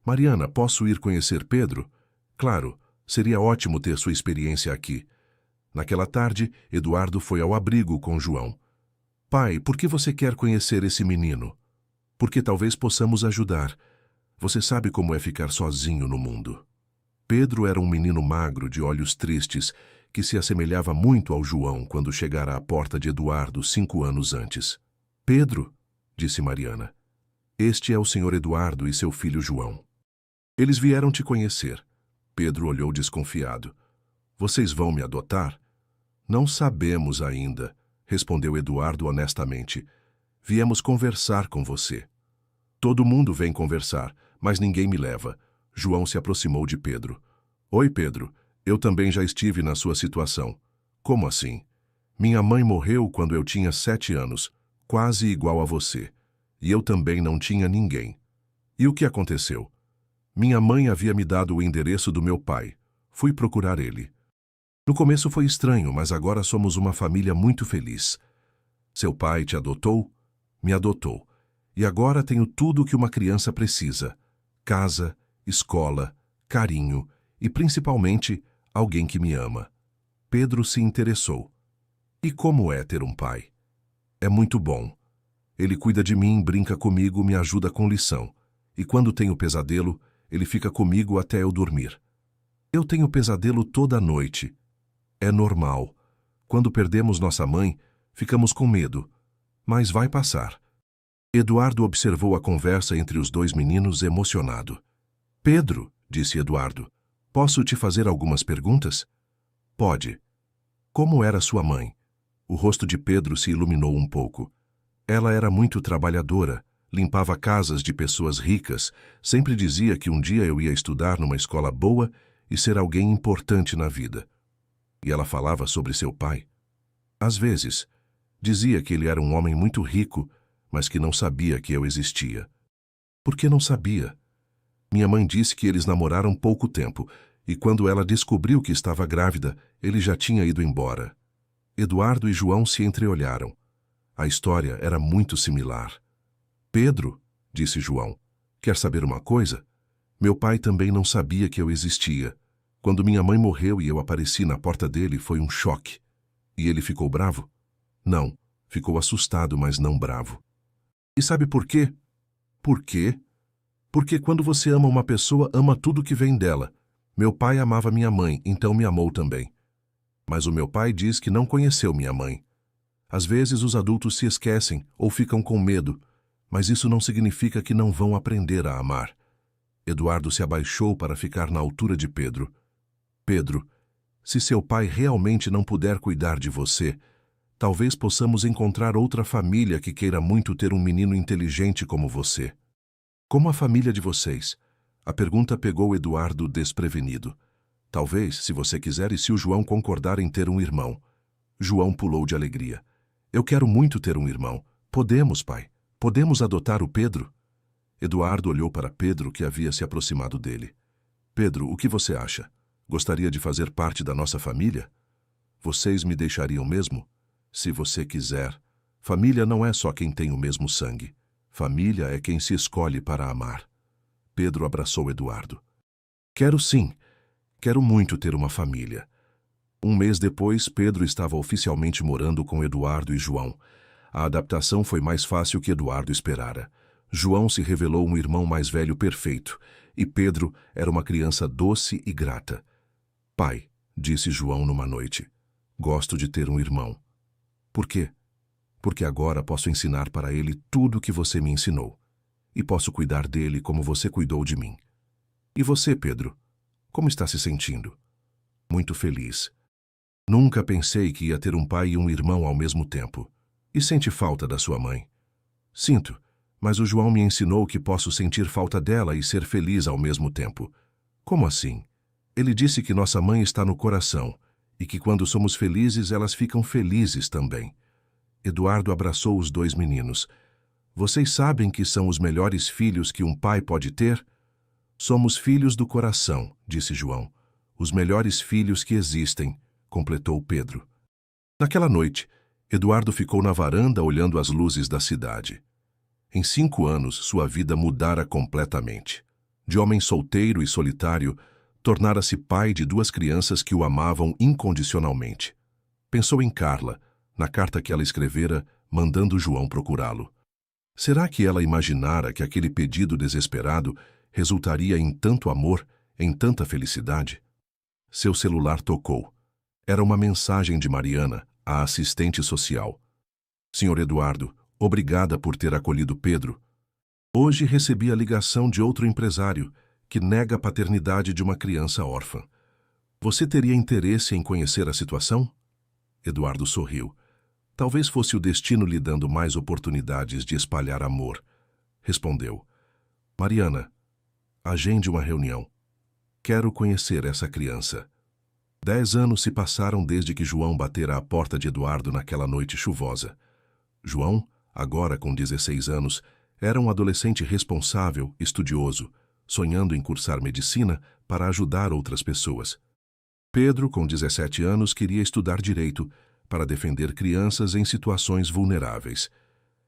Mariana, posso ir conhecer Pedro? Claro, seria ótimo ter sua experiência aqui. Naquela tarde, Eduardo foi ao abrigo com João. Pai, por que você quer conhecer esse menino? Porque talvez possamos ajudar. Você sabe como é ficar sozinho no mundo. Pedro era um menino magro, de olhos tristes, que se assemelhava muito ao João quando chegara à porta de Eduardo 5 anos antes. Pedro, disse Mariana, este é o senhor Eduardo e seu filho João. Eles vieram te conhecer. Pedro olhou desconfiado. Vocês vão me adotar? Não sabemos ainda, respondeu Eduardo honestamente. Viemos conversar com você. Todo mundo vem conversar, mas ninguém me leva. João se aproximou de Pedro. Oi, Pedro. Eu também já estive na sua situação. Como assim? Minha mãe morreu quando eu tinha 7 anos, quase igual a você. E eu também não tinha ninguém. E o que aconteceu? Minha mãe havia me dado o endereço do meu pai. Fui procurar ele. No começo foi estranho, mas agora somos uma família muito feliz. Seu pai te adotou? Me adotou. E agora tenho tudo o que uma criança precisa. Casa, escola, carinho e, principalmente, alguém que me ama. Pedro se interessou. E como é ter um pai? É muito bom. Ele cuida de mim, brinca comigo, me ajuda com lição. E quando tenho pesadelo, ele fica comigo até eu dormir. Eu tenho pesadelo toda noite. É normal. Quando perdemos nossa mãe, ficamos com medo. Mas vai passar. Eduardo observou a conversa entre os dois meninos emocionado. Pedro, disse Eduardo, posso te fazer algumas perguntas? Pode. Como era sua mãe? O rosto de Pedro se iluminou um pouco. Ela era muito trabalhadora, limpava casas de pessoas ricas, sempre dizia que um dia eu ia estudar numa escola boa e ser alguém importante na vida. E ela falava sobre seu pai. Às vezes, dizia que ele era um homem muito rico, mas que não sabia que eu existia. Por que não sabia? Minha mãe disse que eles namoraram pouco tempo, e quando ela descobriu que estava grávida, ele já tinha ido embora. Eduardo e João se entreolharam. A história era muito similar. Pedro, disse João, quer saber uma coisa? Meu pai também não sabia que eu existia. Quando minha mãe morreu e eu apareci na porta dele, foi um choque. E ele ficou bravo? Não, ficou assustado, mas não bravo. E sabe por quê? Por quê? Porque quando você ama uma pessoa, ama tudo que vem dela. Meu pai amava minha mãe, então me amou também. Mas o meu pai diz que não conheceu minha mãe. Às vezes os adultos se esquecem ou ficam com medo, mas isso não significa que não vão aprender a amar. Eduardo se abaixou para ficar na altura de Pedro. Pedro, se seu pai realmente não puder cuidar de você, talvez possamos encontrar outra família que queira muito ter um menino inteligente como você. Como a família de vocês? A pergunta pegou Eduardo desprevenido. Talvez, se você quiser e se o João concordar em ter um irmão. João pulou de alegria. Eu quero muito ter um irmão. Podemos, pai. Podemos adotar o Pedro? Eduardo olhou para Pedro, que havia se aproximado dele. Pedro, o que você acha? Gostaria de fazer parte da nossa família? Vocês me deixariam mesmo? Se você quiser. Família não é só quem tem o mesmo sangue. Família é quem se escolhe para amar. Pedro abraçou Eduardo. Quero sim. Quero muito ter uma família. Um mês depois, Pedro estava oficialmente morando com Eduardo e João. A adaptação foi mais fácil que Eduardo esperara. João se revelou um irmão mais velho perfeito, e Pedro era uma criança doce e grata. Pai, disse João numa noite, gosto de ter um irmão. Por quê? Porque agora posso ensinar para ele tudo o que você me ensinou. E posso cuidar dele como você cuidou de mim. E você, Pedro? Como está se sentindo? Muito feliz. Nunca pensei que ia ter um pai e um irmão ao mesmo tempo. E sente falta da sua mãe? Sinto, mas o João me ensinou que posso sentir falta dela e ser feliz ao mesmo tempo. Como assim? Ele disse que nossa mãe está no coração e que quando somos felizes, elas ficam felizes também. Eduardo abraçou os dois meninos. Vocês sabem que são os melhores filhos que um pai pode ter? Somos filhos do coração, disse João. Os melhores filhos que existem, completou Pedro. Naquela noite, Eduardo ficou na varanda olhando as luzes da cidade. Em 5 anos, sua vida mudara completamente. De homem solteiro e solitário, tornara-se pai de 2 crianças que o amavam incondicionalmente. Pensou em Carla, na carta que ela escrevera, mandando João procurá-lo. Será que ela imaginara que aquele pedido desesperado resultaria em tanto amor, em tanta felicidade? Seu celular tocou. Era uma mensagem de Mariana, a assistente social. Senhor Eduardo, obrigada por ter acolhido Pedro. Hoje recebi a ligação de outro empresário que nega a paternidade de uma criança órfã. Você teria interesse em conhecer a situação? Eduardo sorriu. Talvez fosse o destino lhe dando mais oportunidades de espalhar amor. Respondeu. Mariana, agende uma reunião. Quero conhecer essa criança. 10 anos se passaram desde que João batera à porta de Eduardo naquela noite chuvosa. João, agora com 16 anos, era um adolescente responsável, estudioso, sonhando em cursar medicina para ajudar outras pessoas. Pedro, com 17 anos, queria estudar direito para defender crianças em situações vulneráveis.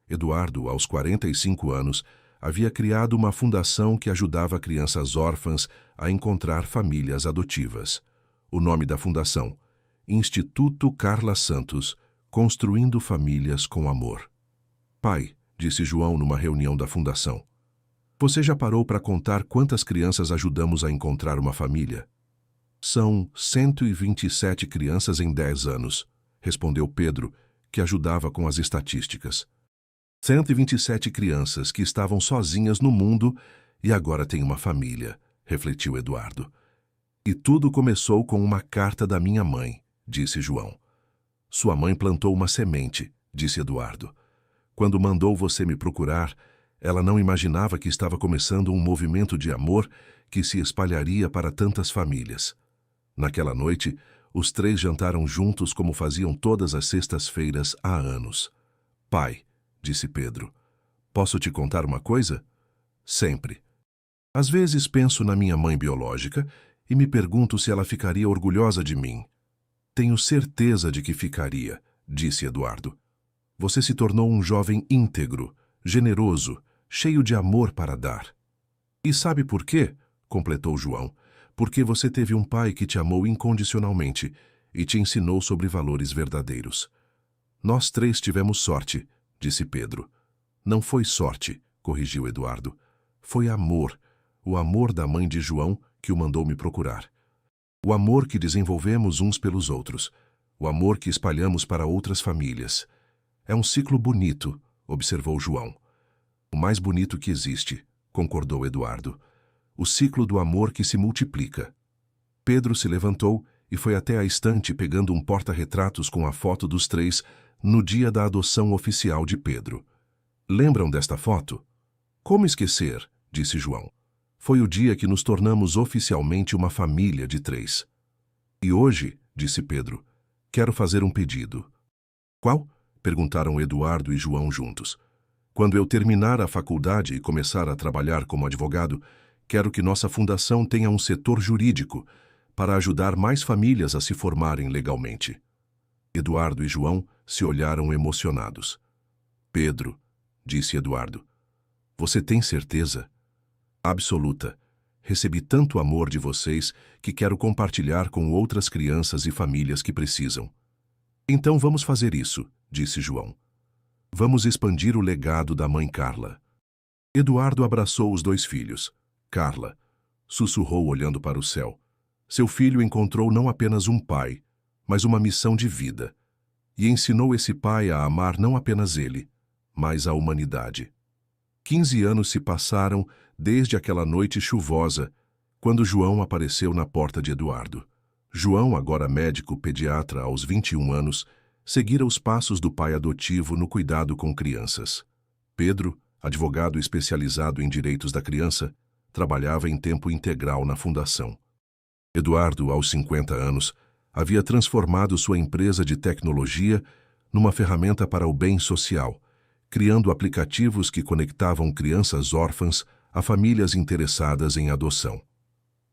Eduardo, aos 45 anos, havia criado uma fundação que ajudava crianças órfãs a encontrar famílias adotivas. O nome da fundação: Instituto Carla Santos, Construindo Famílias com Amor. Pai, disse João numa reunião da fundação, você já parou para contar quantas crianças ajudamos a encontrar uma família? São 127 crianças em 10 anos, respondeu Pedro, que ajudava com as estatísticas. 127 crianças que estavam sozinhas no mundo e agora têm uma família, refletiu Eduardo. E tudo começou com uma carta da minha mãe, disse João. Sua mãe plantou uma semente, disse Eduardo. Quando mandou você me procurar, ela não imaginava que estava começando um movimento de amor que se espalharia para tantas famílias. Naquela noite, os 3 jantaram juntos como faziam todas as sextas-feiras há anos. Pai, disse Pedro, posso te contar uma coisa? Sempre. Às vezes penso na minha mãe biológica e me pergunto se ela ficaria orgulhosa de mim. Tenho certeza de que ficaria, disse Eduardo. Você se tornou um jovem íntegro, generoso, cheio de amor para dar. E sabe por quê? Completou João. Porque você teve um pai que te amou incondicionalmente e te ensinou sobre valores verdadeiros. Nós 3 tivemos sorte, disse Pedro. Não foi sorte, corrigiu Eduardo. Foi amor, o amor da mãe de João que o mandou me procurar. O amor que desenvolvemos uns pelos outros, o amor que espalhamos para outras famílias. É um ciclo bonito, observou João. O mais bonito que existe, concordou Eduardo. O ciclo do amor que se multiplica. Pedro se levantou e foi até a estante pegando um porta-retratos com a foto dos 3 no dia da adoção oficial de Pedro. Lembram desta foto? Como esquecer, disse João. Foi o dia que nos tornamos oficialmente uma família de 3. E hoje, disse Pedro, quero fazer um pedido. Qual? Perguntaram Eduardo e João juntos. Quando eu terminar a faculdade e começar a trabalhar como advogado, quero que nossa fundação tenha um setor jurídico para ajudar mais famílias a se formarem legalmente. Eduardo e João se olharam emocionados. Pedro, disse Eduardo, você tem certeza? Absoluta. Recebi tanto amor de vocês que quero compartilhar com outras crianças e famílias que precisam. Então vamos fazer isso, disse João. Vamos expandir o legado da mãe Carla. Eduardo abraçou os 2 filhos. Carla, sussurrou olhando para o céu. Seu filho encontrou não apenas um pai, mas uma missão de vida. E ensinou esse pai a amar não apenas ele, mas a humanidade. 15 anos se passaram desde aquela noite chuvosa, quando João apareceu na porta de Eduardo. João, agora médico pediatra aos 21 anos, seguira os passos do pai adotivo no cuidado com crianças. Pedro, advogado especializado em direitos da criança, trabalhava em tempo integral na fundação. Eduardo, aos 50 anos, havia transformado sua empresa de tecnologia numa ferramenta para o bem social, criando aplicativos que conectavam crianças órfãs a famílias interessadas em adoção.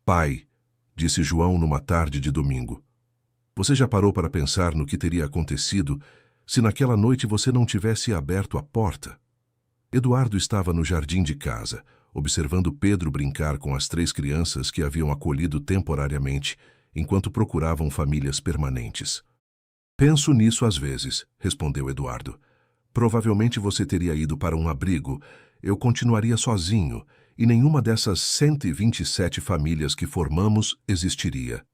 Pai, disse João numa tarde de domingo, você já parou para pensar no que teria acontecido se naquela noite você não tivesse aberto a porta? Eduardo estava no jardim de casa, observando Pedro brincar com as 3 crianças que haviam acolhido temporariamente, enquanto procuravam famílias permanentes. Penso nisso às vezes, respondeu Eduardo. Provavelmente você teria ido para um abrigo, eu continuaria sozinho, e nenhuma dessas 127 famílias que formamos existiria.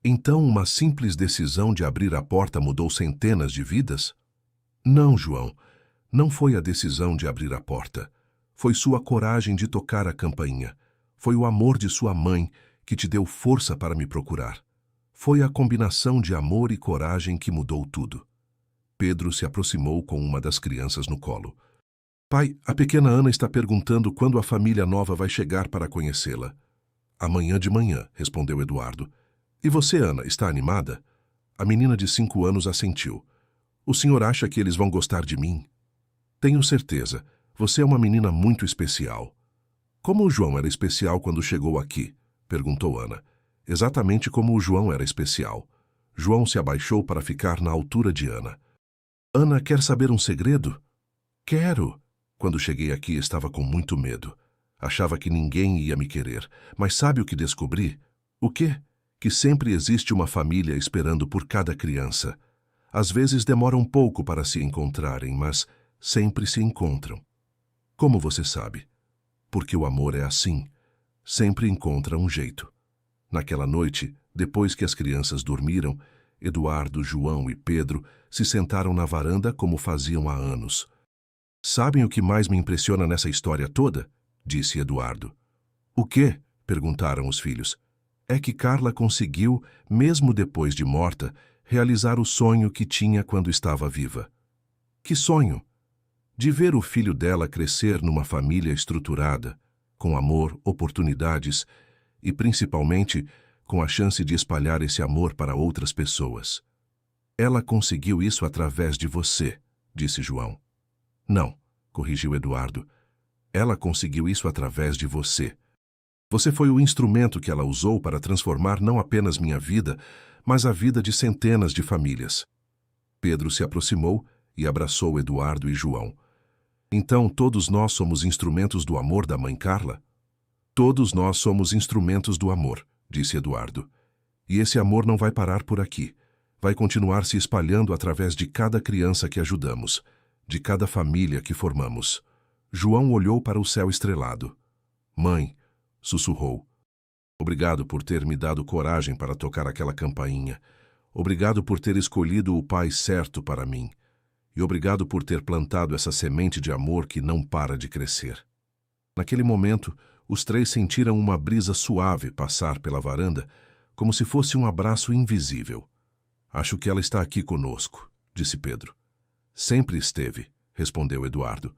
Então uma simples decisão de abrir a porta mudou centenas de vidas? Não, João. Não foi a decisão de abrir a porta. Foi sua coragem de tocar a campainha. Foi o amor de sua mãe que te deu força para me procurar. Foi a combinação de amor e coragem que mudou tudo. Pedro se aproximou com uma das crianças no colo. Pai, a pequena Ana está perguntando quando a família nova vai chegar para conhecê-la. Amanhã de manhã, respondeu Eduardo. E você, Ana, está animada? A menina de 5 anos assentiu. O senhor acha que eles vão gostar de mim? Tenho certeza. Você é uma menina muito especial. Como o João era especial quando chegou aqui? Perguntou Ana. Exatamente como o João era especial. João se abaixou para ficar na altura de Ana. Ana quer saber um segredo? Quero. Quando cheguei aqui estava com muito medo. Achava que ninguém ia me querer. Mas sabe o que descobri? O quê? Que sempre existe uma família esperando por cada criança. Às vezes demora um pouco para se encontrarem, mas sempre se encontram. Como você sabe? Porque o amor é assim. Sempre encontra um jeito. Naquela noite, depois que as crianças dormiram, Eduardo, João e Pedro se sentaram na varanda como faziam há anos. Sabem o que mais me impressiona nessa história toda? Disse Eduardo. O quê? Perguntaram os filhos. É que Carla conseguiu, mesmo depois de morta, realizar o sonho que tinha quando estava viva. Que sonho? De ver o filho dela crescer numa família estruturada, com amor, oportunidades e, principalmente, com a chance de espalhar esse amor para outras pessoas. Ela conseguiu isso através de você, disse João. Não, corrigiu Eduardo. Ela conseguiu isso através de você. Você foi o instrumento que ela usou para transformar não apenas minha vida, mas a vida de centenas de famílias. Pedro se aproximou e abraçou Eduardo e João. Então todos nós somos instrumentos do amor da mãe Carla? Todos nós somos instrumentos do amor, disse Eduardo. E esse amor não vai parar por aqui. Vai continuar se espalhando através de cada criança que ajudamos, de cada família que formamos. João olhou para o céu estrelado. Mãe, sussurrou. Obrigado por ter me dado coragem para tocar aquela campainha. Obrigado por ter escolhido o pai certo para mim. E obrigado por ter plantado essa semente de amor que não para de crescer. Naquele momento, os 3 sentiram uma brisa suave passar pela varanda, como se fosse um abraço invisível. Acho que ela está aqui conosco, disse Pedro. Sempre esteve, respondeu Eduardo.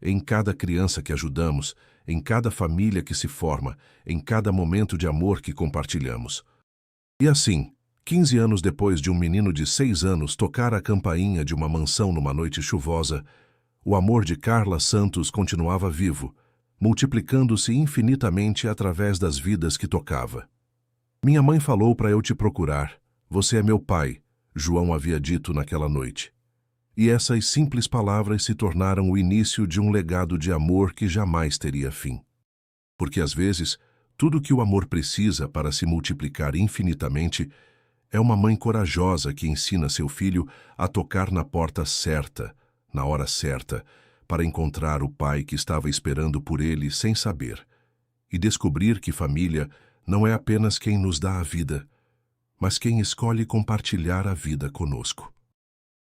Em cada criança que ajudamos, em cada família que se forma, em cada momento de amor que compartilhamos. E assim, 15 anos depois de um menino de 6 anos tocar a campainha de uma mansão numa noite chuvosa, o amor de Carla Santos continuava vivo, multiplicando-se infinitamente através das vidas que tocava. Minha mãe falou para eu te procurar. Você é meu pai, João havia dito naquela noite. E essas simples palavras se tornaram o início de um legado de amor que jamais teria fim. Porque às vezes, tudo que o amor precisa para se multiplicar infinitamente é uma mãe corajosa que ensina seu filho a tocar na porta certa, na hora certa, para encontrar o pai que estava esperando por ele sem saber, e descobrir que família não é apenas quem nos dá a vida, mas quem escolhe compartilhar a vida conosco.